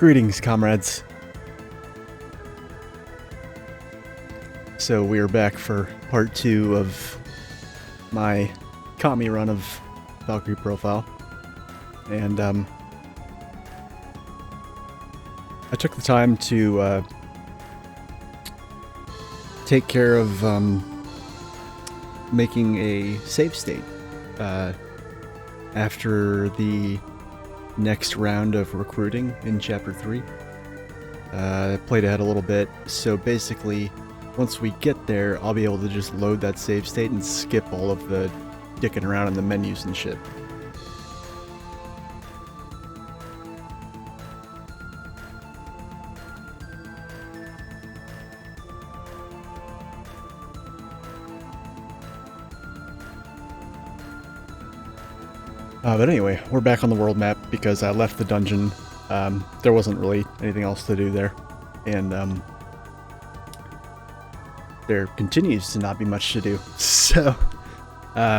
Greetings, comrades. So we are back for part 2 of my Commie run of Valkyrie profile, and I took the time to take care of making a save state after the next round of recruiting in Chapter 3. I played ahead a little bit, so basically once we get there, I'll be able to just load that save state and skip all of the dicking around in the menus and shit. But anyway, we're back on the world map because I left the dungeon. There wasn't really anything else to do there, and there continues to not be much to do. So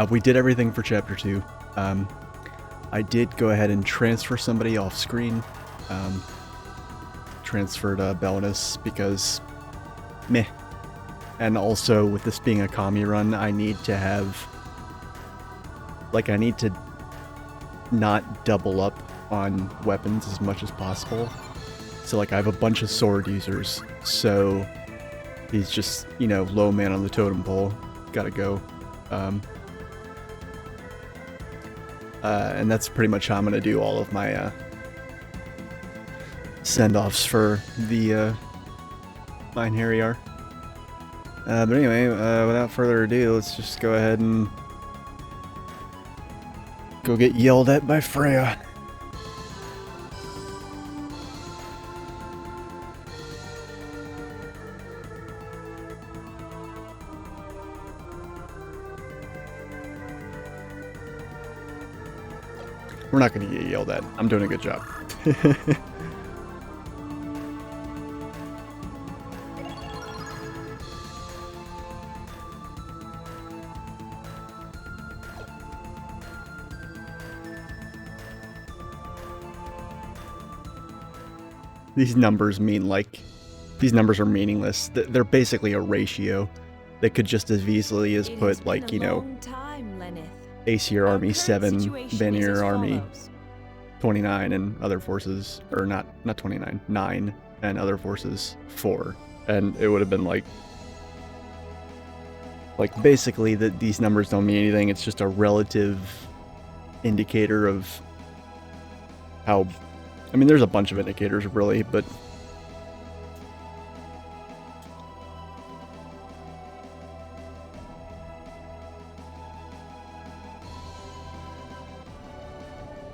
we did everything for Chapter 2. I did go ahead and transfer somebody off screen. Transferred Bellinus because meh. And also, with this being a commie run, I need to have, I need to not double up on weapons as much as possible. So I have a bunch of sword users, so he's just, low man on the totem pole, gotta go. And that's pretty much how I'm gonna do all of my send-offs for the Mine Harry R. But anyway, without further ado, let's just go ahead and go get yelled at by Freya. We're not going to get yelled at. I'm doing a good job. These numbers mean, these numbers are meaningless. They're basically a ratio. They could just as easily as put, ACR Army 7, Vanir Army 29, and other forces, or not 29, 9, and other forces 4. And it would have been basically that these numbers don't mean anything. It's just a relative indicator of how, there's a bunch of indicators really, but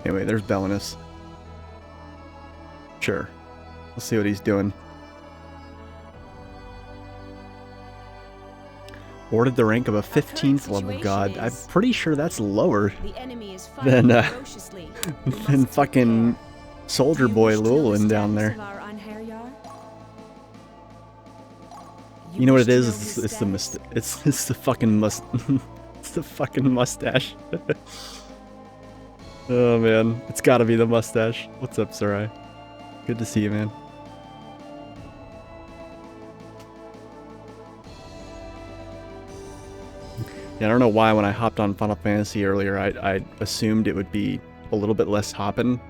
anyway, there's Bellinus. Sure. Let's see what he's doing. Awarded the rank of a 15th level god. I'm pretty sure that's lower than fucking Soldier Boy Llewellyn down there. You know what it is? It's the fucking it's the fucking mustache. Oh man, it's gotta be the mustache. What's up, Sarai? Good to see you, man. Yeah, I don't know why when I hopped on Final Fantasy earlier, I assumed it would be a little bit less hopping.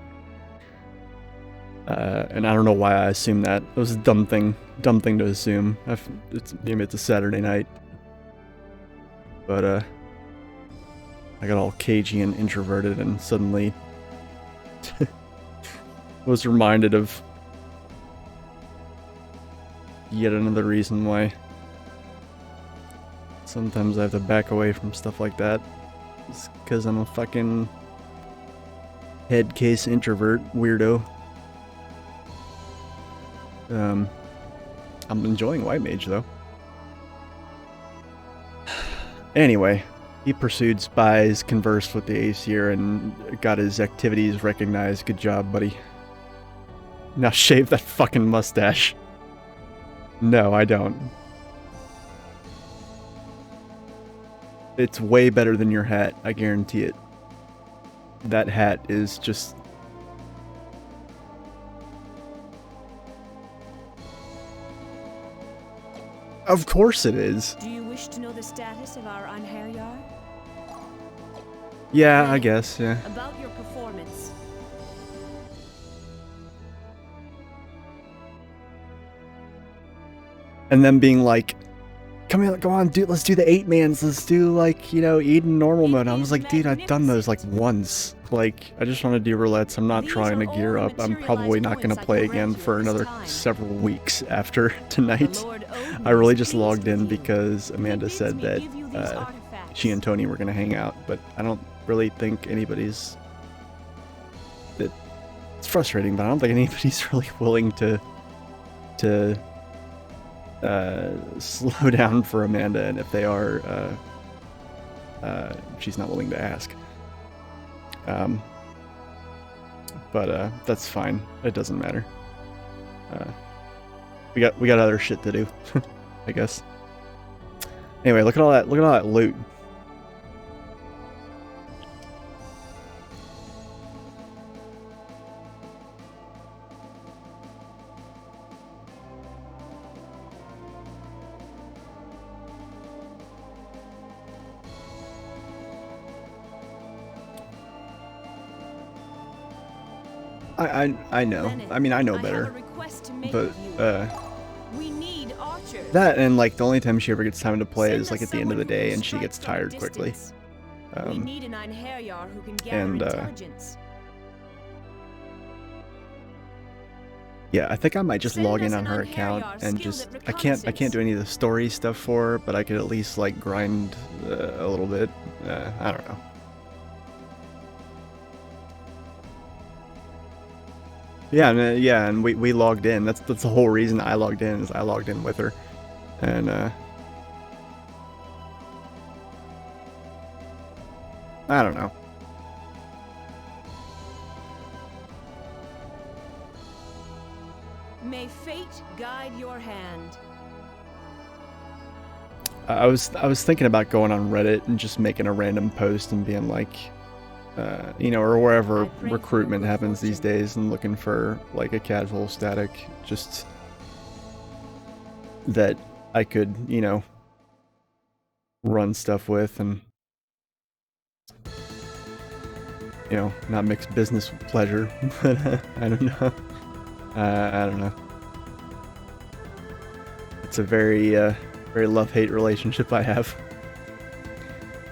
And I don't know why I assumed that. It was a dumb thing to assume. Maybe it's a Saturday night. But, I got all cagey and introverted and suddenly was reminded of yet another reason why sometimes I have to back away from stuff like that. It's because I'm a fucking head case introvert weirdo. I'm enjoying White Mage though. Anyway, he pursued spies, conversed with the Aesir, and got his activities recognized. Good job, buddy. Now shave that fucking mustache. No, I don't. It's way better than your hat, I guarantee it. That hat is just Of course it is. Do you wish to know the status of our Einherjar? Yeah, I guess, yeah. About your performance. And then being like, come on, dude, let's do the 8-mans. Let's do, like, you know, Eden normal mode. I was like, dude, I've done those, like, once. Like, I just want to do roulettes. I'm not trying to gear up. I'm probably not going to play again for another several weeks after tonight. I really just logged in because Amanda said that she and Tony were going to hang out, but I don't really think anybody's... It's frustrating, but I don't think anybody's really willing to slow down for Amanda, and if they are, she's not willing to ask. But that's fine. It doesn't matter. We got other shit to do, I guess. Anyway, look at all that loot. I know. I mean, I know better. But, we need archers. that and, like, the only time she ever gets time to play is, like, at the end of the day, and she gets tired quickly. We need an Einherjar who can gather and, intelligence. Yeah, I think I might just log in on her account and just... I can't do any of the story stuff for her, but I could at least, like, grind a little bit. I don't know. Yeah, and we logged in. That's the whole reason I logged in, is I logged in with her. And, I don't know. May fate guide your hand. I was thinking about going on Reddit and just making a random post and being like, you know, or wherever recruitment happens these days, and looking for, like, a casual static, just that I could, you know, run stuff with and, you know, not mix business with pleasure. But I don't know. I don't know. It's a very love-hate relationship I have.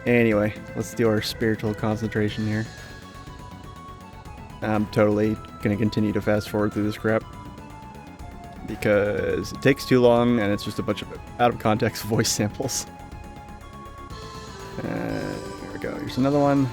Anyway, let's do our spiritual concentration here. I'm totally gonna continue to fast forward through this crap because it takes too long and it's just a bunch of out of context voice samples. Here we go. Here's another one.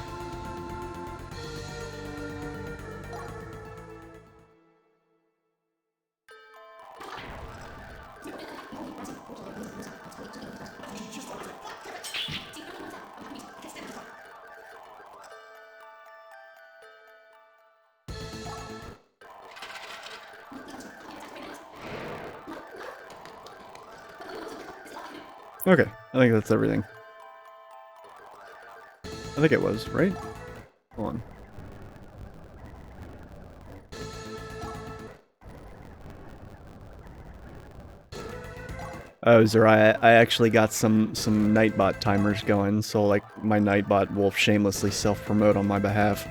Okay, I think that's everything. I think it was, right? Hold on. Oh, Zerai, I actually got some Nightbot timers going, so, like, my Nightbot will shamelessly self-promote on my behalf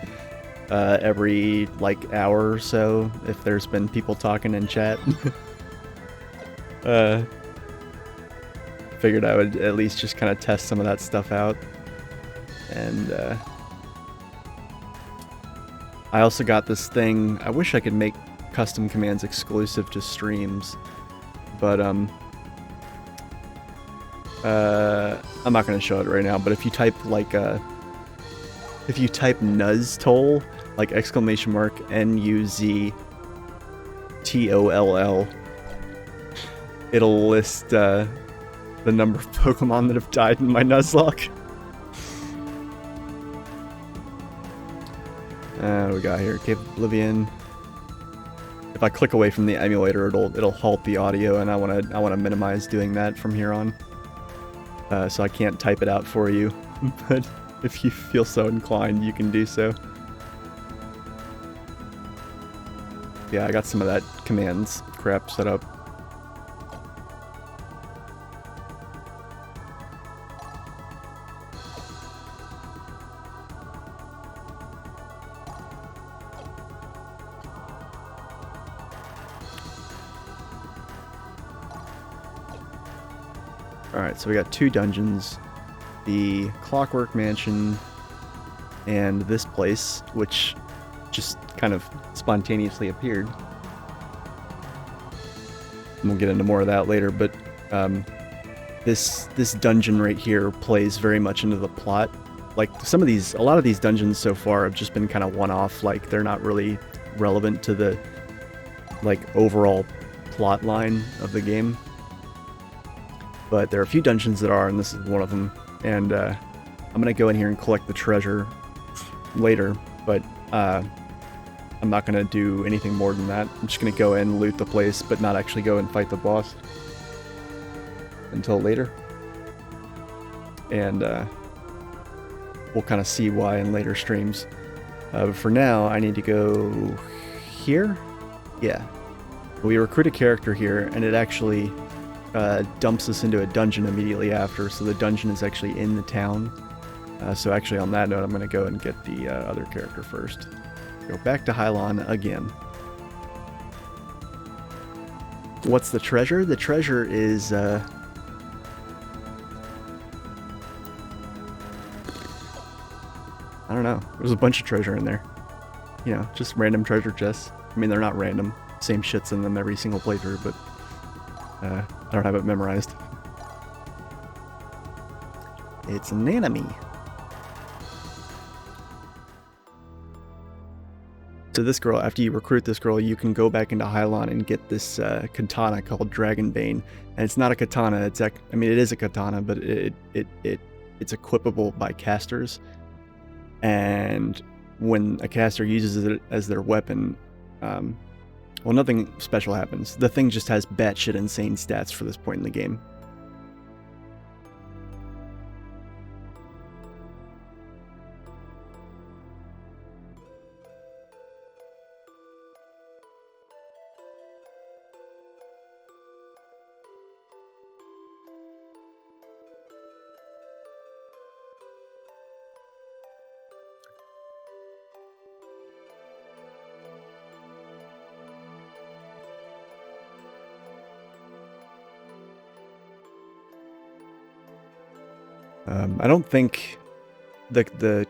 every, like, hour or so if there's been people talking in chat. Figured I would at least just kind of test some of that stuff out. And I also got this thing. I wish I could make custom commands exclusive to streams, but I'm not going to show it right now. But if you type like if you type Nuztoll, like exclamation mark NUZTOLL, it'll list the number of Pokemon that have died in my Nuzlocke. What do we got here? Cave of Oblivion. If I click away from the emulator, it'll halt the audio, and I wanna minimize doing that from here on. So I can't type it out for you, but if you feel so inclined, you can do so. Yeah, I got some of that commands crap set up. Alright, so we got 2 dungeons. The Clockwork Mansion and this place, which just kind of spontaneously appeared. And we'll get into more of that later, but this dungeon right here plays very much into the plot. Like a lot of these dungeons so far have just been kind of one-off, like they're not really relevant to the like overall plot line of the game. But there are a few dungeons that are, and this is one of them. And I'm gonna go in here and collect the treasure later, but I'm not gonna do anything more than that. I'm just gonna go in, loot the place, but not actually go and fight the boss until later. And we'll kind of see why in later streams. But for now, I need to go here. Yeah. We recruit a character here, and it actually dumps us into a dungeon immediately after. So the dungeon is actually in the town. So actually, on that note, I'm going to go and get the other character first. Go back to Hylon again. What's the treasure? The treasure is... I don't know. There's a bunch of treasure in there. You know, just random treasure chests. I mean, they're not random. Same shit's in them every single playthrough, but I don't have it memorized. It's an enemy. So this girl, after you recruit this girl, you can go back into Hylon and get this katana called Dragonbane. And it's not a katana. I mean, it is a katana, but it's equipable by casters. And when a caster uses it as their weapon, well, nothing special happens. The thing just has batshit insane stats for this point in the game. I don't think the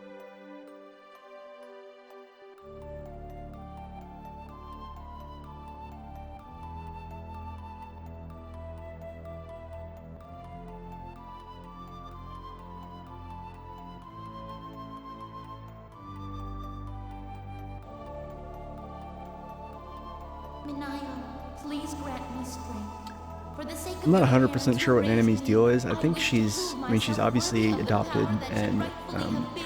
please grant me strength. For the sake of I'm not the 100% land sure what you Naname's raised deal me, is. I think she's obviously adopted, and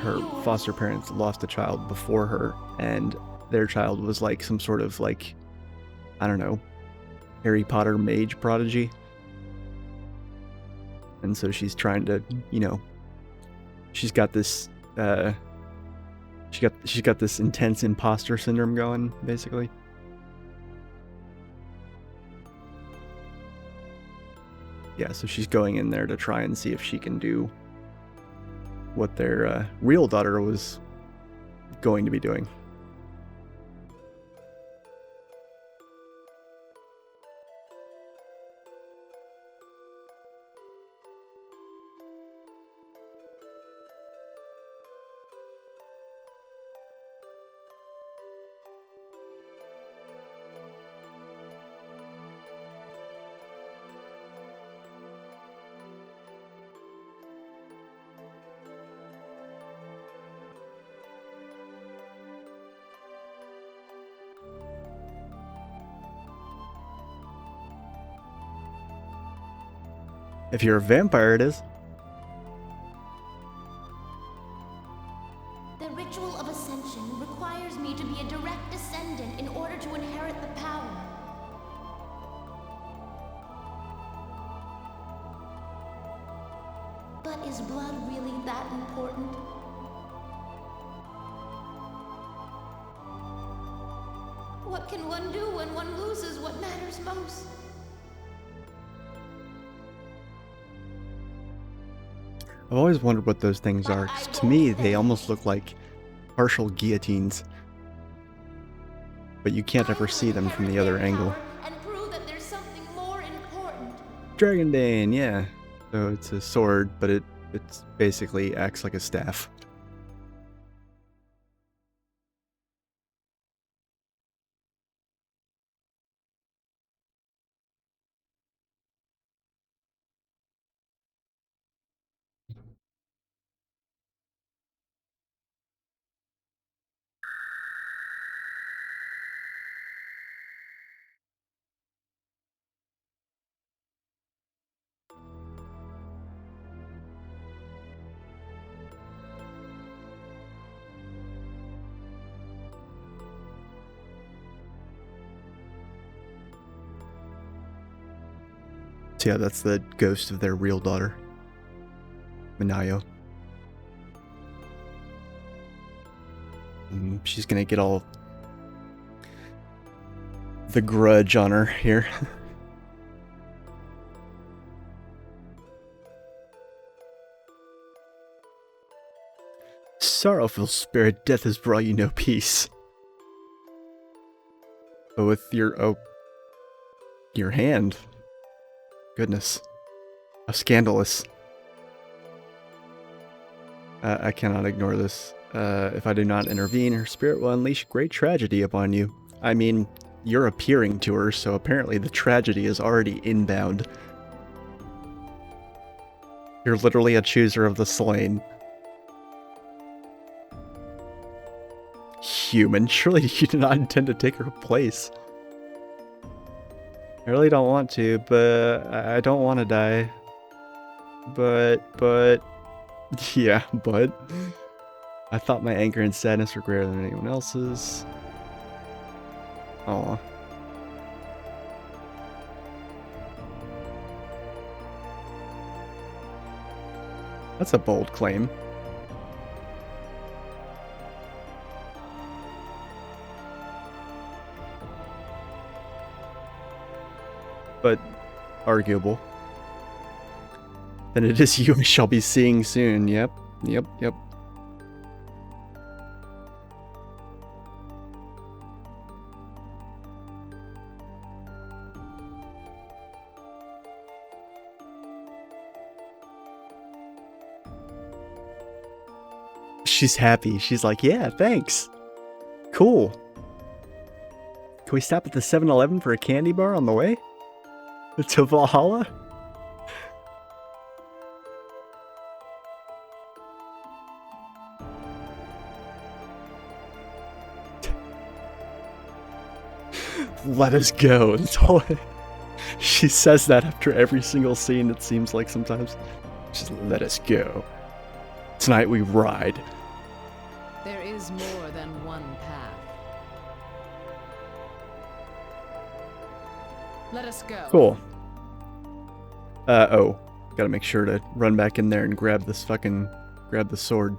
her foster parents lost a child before her, and their child was like some sort of like, I don't know, Harry Potter mage prodigy. And so she's trying to, you know, she's got this she's got this intense imposter syndrome going, basically. Yeah, so she's going in there to try and see if she can do what their real daughter was going to be doing. If you're a vampire, it is. The ritual of ascension requires me to be a direct descendant in order to inherit the power. But is blood really that important? What can one do when one loses what matters most? I've always wondered what those things are, 'cause to me they almost look like partial guillotines. But you can't ever see them from the other angle. And prove that there's something more important. Dragonbane, yeah. So it's a sword, but it basically acts like a staff. So yeah, that's the ghost of their real daughter, Minayo. And she's gonna get all the grudge on her here. Sorrowful spirit, death has brought you no peace. But with your hand. Goodness. How scandalous. I cannot ignore this. If I do not intervene, her spirit will unleash great tragedy upon you. I mean, you're appearing to her, so apparently the tragedy is already inbound. You're literally a chooser of the slain. Human, surely you do not intend to take her place. I really don't want to, but I don't want to die. But, yeah, but I thought my anger and sadness were greater than anyone else's. Aw. That's a bold claim. But arguable. Then it is you I shall be seeing soon. Yep. She's happy. She's like, yeah, thanks. Cool. Can we stop at the 7-Eleven for a candy bar on the way? To Valhalla? Let us go. She says that after every single scene, it seems like sometimes. Just let us go. Tonight we ride. There is more than one path. Let us go. Cool. Oh. Gotta make sure to run back in there and grab the sword.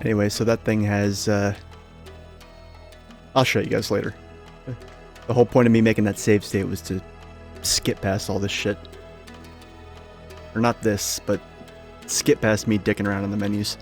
Anyway, so that thing has, I'll show you guys later. The whole point of me making that save state was to skip past all this shit. Or not this, but skip past me dicking around in the menus.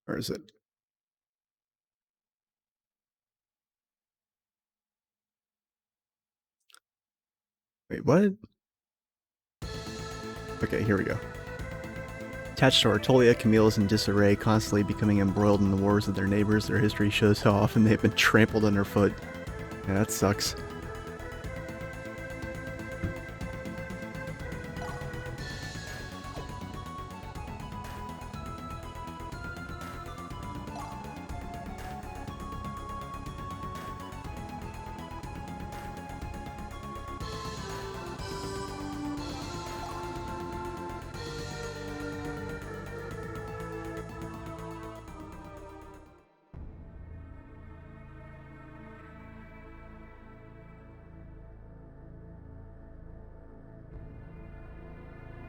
Or is it? Wait, what? Okay, here we go. Attached to Artolia, Camille is in disarray, constantly becoming embroiled in the wars of their neighbors. Their history shows how often they've been trampled underfoot. Yeah, that sucks.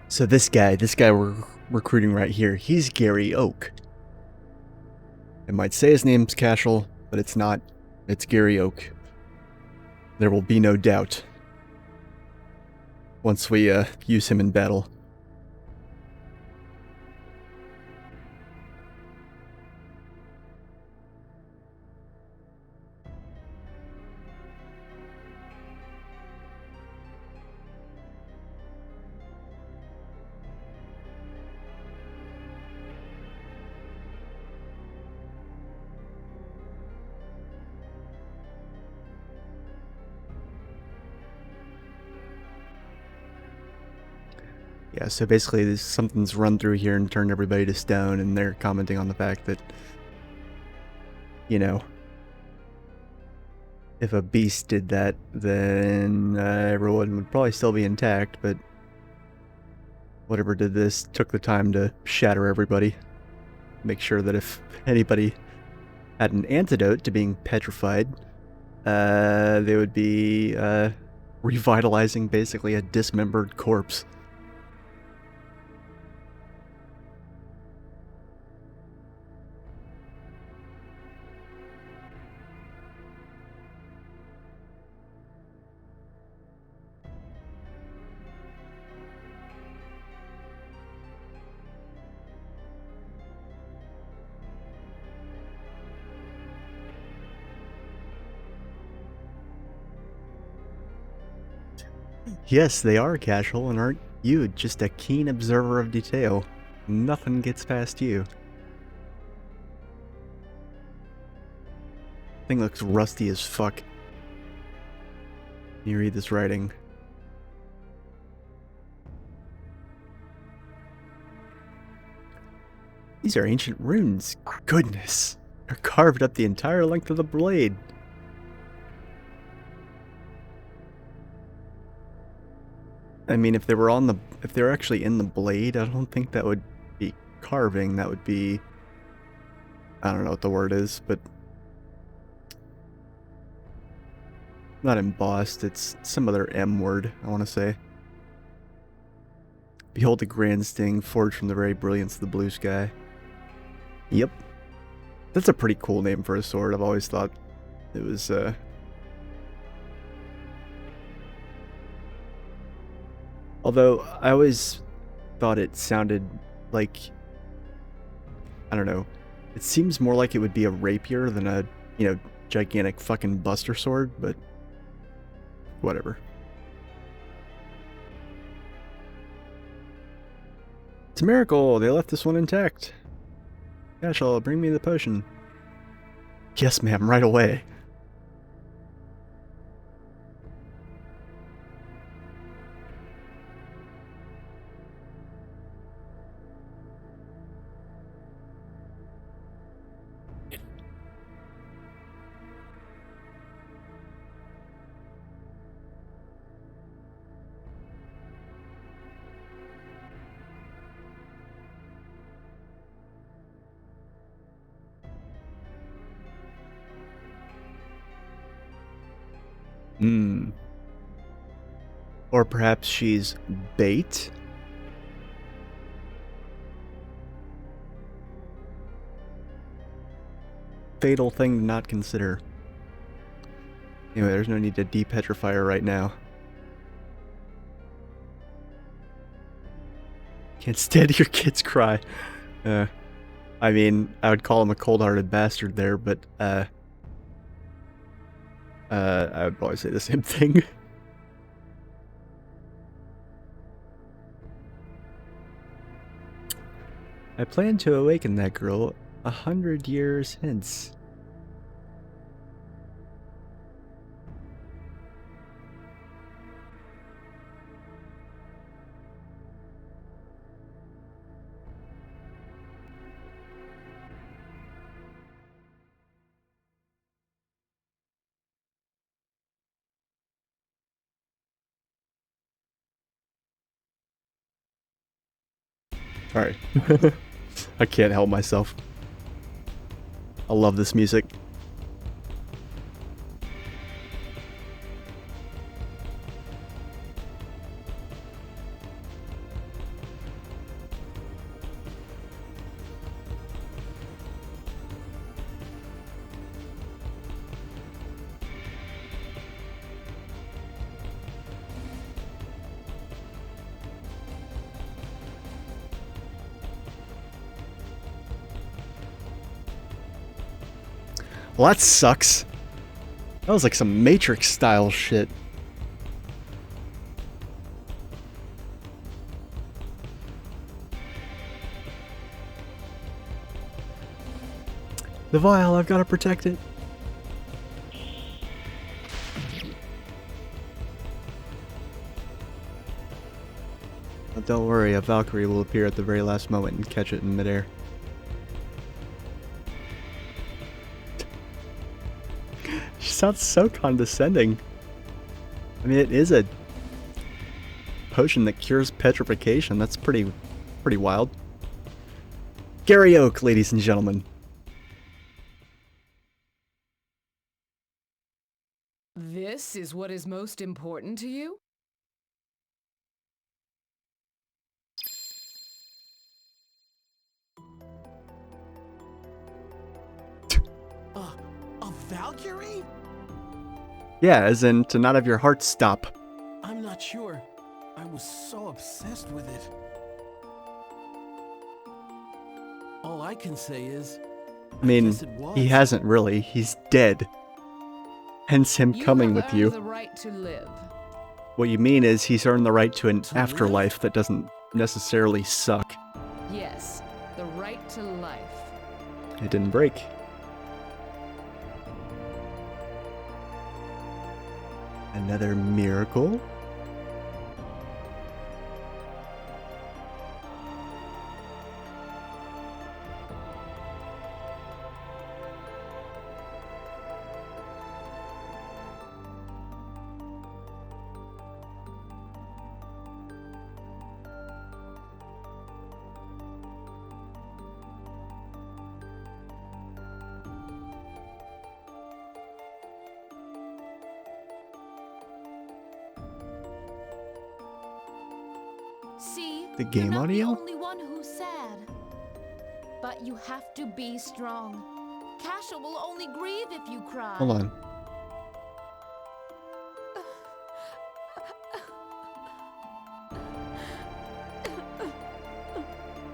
So this guy we're recruiting right here, he's Gary Oak. I might say his name's Cashel, but it's not. It's Gary Oak. There will be no doubt once we use him in battle. Yeah, so basically something's run through here and turned everybody to stone, and they're commenting on the fact that, you know, if a beast did that, then everyone would probably still be intact, but whatever did this took the time to shatter everybody. Make sure that if anybody had an antidote to being petrified, they would be revitalizing basically a dismembered corpse. Yes, they are casual, and aren't you just a keen observer of detail? Nothing gets past you. Thing looks rusty as fuck. Can you read this writing? These are ancient runes. Goodness. They're carved up the entire length of the blade. I mean, if they were actually in the blade, I don't think that would be carving. That would be, I don't know what the word is, but not embossed. It's some other M word, I want to say. Behold the grand sting forged from the very brilliance of the blue sky. Yep. That's a pretty cool name for a sword. I've always thought it was, although, I always thought it sounded like, I don't know, it seems more like it would be a rapier than a, you know, gigantic fucking buster sword, but whatever. It's a miracle, they left this one intact. Cashel, bring me the potion. Yes, ma'am, right away. Or perhaps she's bait? Fatal thing to not consider. Anyway, there's no need to depetrify her right now. Can't stand your kids cry. I mean, I would call him a cold-hearted bastard there, but, I would probably say the same thing. I plan to awaken that girl 100 years hence. Alright. I can't help myself. I love this music. Well, that sucks. That was like some Matrix style shit. The vial, I've got to protect it. But don't worry, a Valkyrie will appear at the very last moment and catch it in midair. She sounds so condescending. I mean, it is a potion that cures petrification. That's pretty wild. Gary Oak, ladies and gentlemen. This is what is most important to you? A Valkyrie? Yeah, as in to not have your heart stop. I'm not sure. I was so obsessed with it. All I can say is... I mean, guess it was. he hasn't really. He's dead. Hence him coming with you. The right to live. What you mean is he's earned the right to an To afterlife live? that doesn't necessarily suck. Yes, the right to life. It didn't break. Another miracle? See, The game you're not audio? the only one who's sad. But you have to be strong. Kasha will only grieve if you cry. Hold on.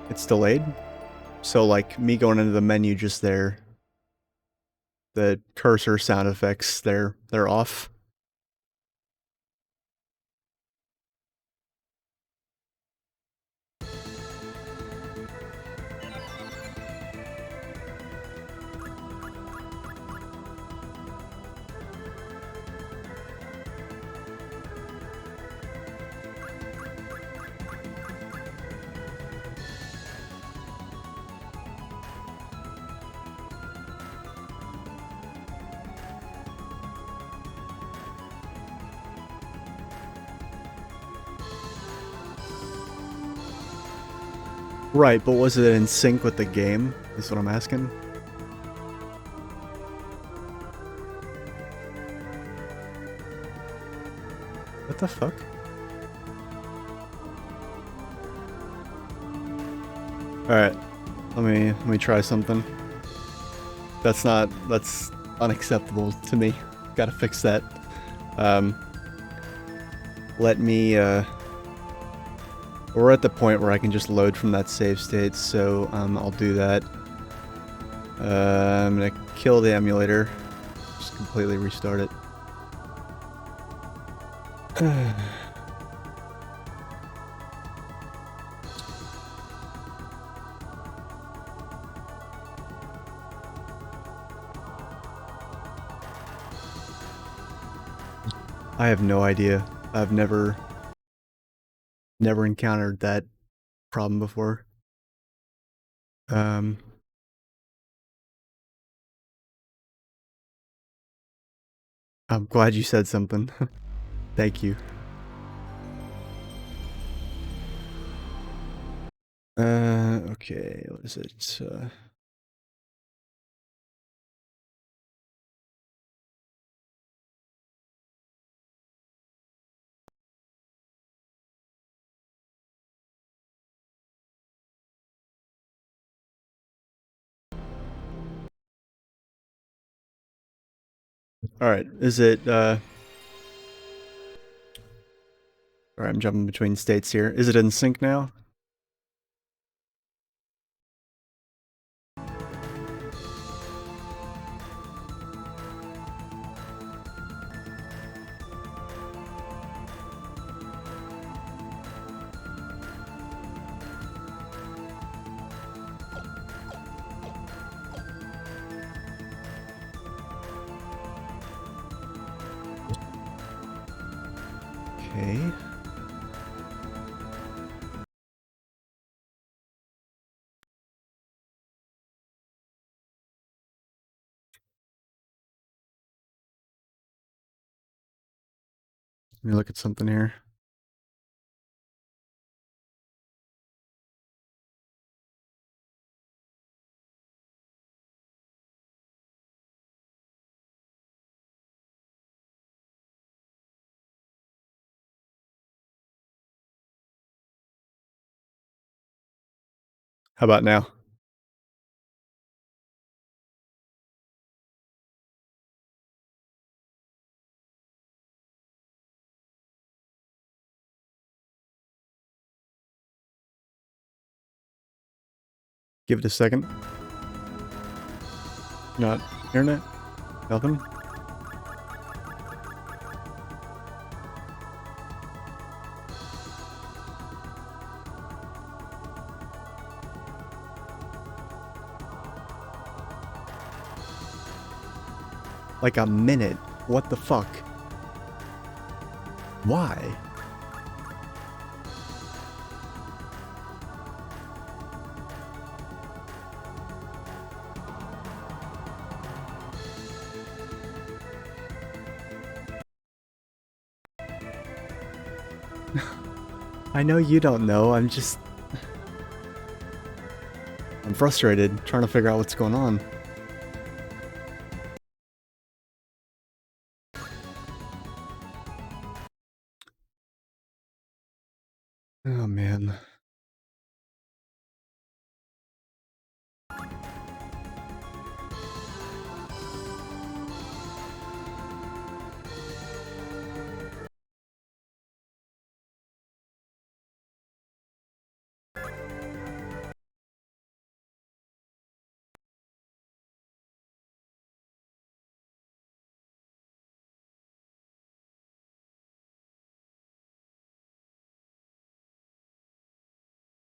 It's delayed? So like me going into the menu just there, the cursor sound effects, they're off. Right, but was it in sync with the game? Is what I'm asking. What the fuck? Alright, let me try something. That's unacceptable to me. Gotta fix that. Let me, we're at the point where I can just load from that save state, so I'll do that. I'm gonna kill the emulator. Just completely restart it. I have no idea. I've never encountered that problem before. I'm glad you said something. Thank you. Okay, what is it? Alright, is it, Alright, I'm jumping between states here. Is it in sync now? Okay. Let me look at something here. How about now? Give it a second. Not internet? Nothing? Like a minute. What the fuck? Why? I know you don't know, I'm frustrated, trying to figure out what's going on. Oh man.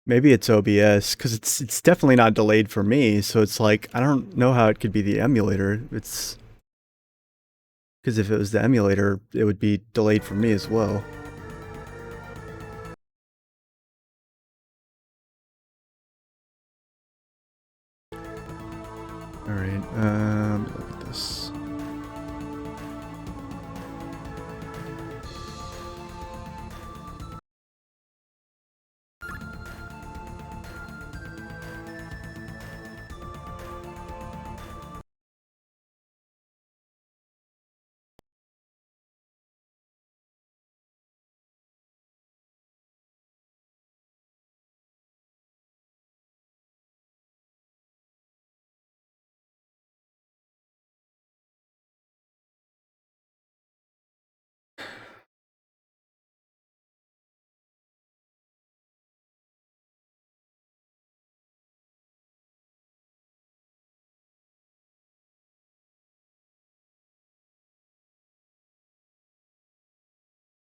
Maybe it's OBS, because it's definitely not delayed for me, so it's like, I don't know how it could be the emulator. It's... Because if it was the emulator, it would be delayed for me as well. Alright, look at this.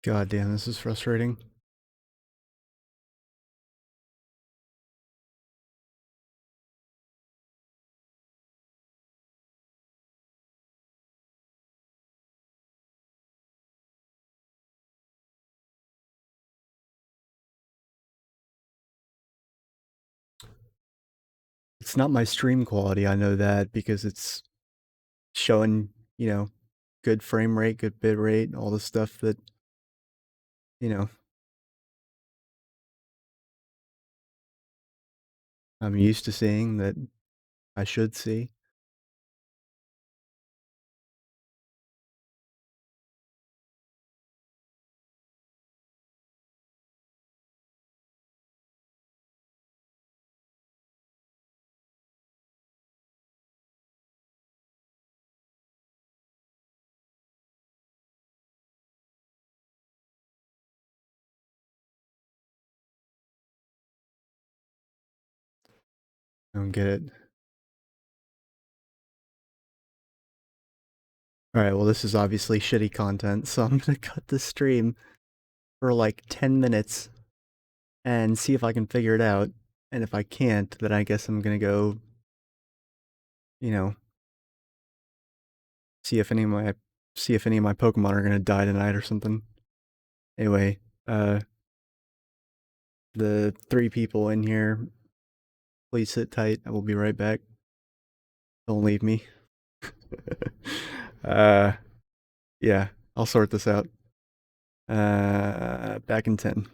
God damn, this is frustrating. It's not my stream quality, I know that, because it's showing, you know, good frame rate, good bit rate, all the stuff that, you know, I'm used to seeing, that I should see. I don't get it. Alright, well this is obviously shitty content, so I'm gonna cut the stream for like 10 minutes and see if I can figure it out. And if I can't, then I guess I'm gonna go, you know, see if any of my Pokemon are gonna die tonight or something. Anyway, the 3 people in here, please sit tight. I will be right back. Don't leave me. Yeah, I'll sort this out. Back in 10.